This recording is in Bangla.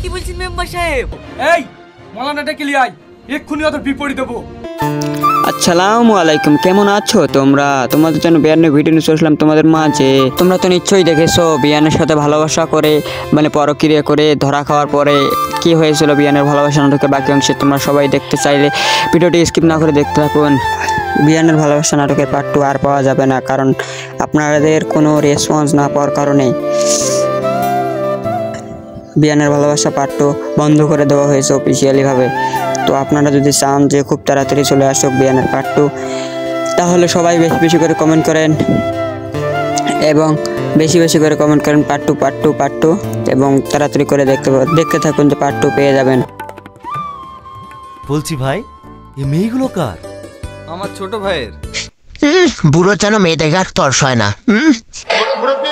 কি বলছেন মেম্বার সাহেব? এই মলানাটা ক্লিয়ার, এক্ষুনি ওদের বিপরীত দেবো। আসসালামু আলাইকুম, কেমন আছো তোমরা? তোমাদের জন্য বিয়ানের ভিডিও নিয়ে চললাম তোমাদের মাঝে। তোমরা তো নিশ্চয়ই দেখেছো বিয়ানের সাথে ভালোবাসা করে মানে পরক্রিয়া করে ধরা খাওয়ার পরে কি হয়েছিল বিয়ানের ভালোবাসা নাটকের বাকি অংশে। তোমরা সবাই দেখতে চাইলে ভিডিওটি স্কিপ না করে দেখতে থাকুন। বিয়ানের ভালোবাসা নাটকের পার্ট 2 আর পাওয়া যাবে না, কারণ আপনাদের কোনো রেসপন্স না পাওয়ার কারণে বিয়ানের ভালোবাসা পার্ট 2 বন্ধ করে দেওয়া হয়েছে অফিসিয়ালিভাবে। তো আপনারা যদি চান যে খুব তাড়াতাড়ি চলে আসুক বিয়ানের পার্ট 2, তাহলে সবাই বেশি বেশি করে কমেন্ট করেন এবং বেশি বেশি করে কমেন্ট করেন পার্ট 2 পার্ট 2 পার্ট 2 এবং তাড়াতাড়ি করে দেখতে থাকুন যে পার্ট 2 পেয়ে যাবেন। বলছি ভাই, এই মেয়েগুলো কার? আমার ছোট ভাইয়ের। বুড়ো যেন মেয়ে দেখার তর্স হয় না। মুরব্বি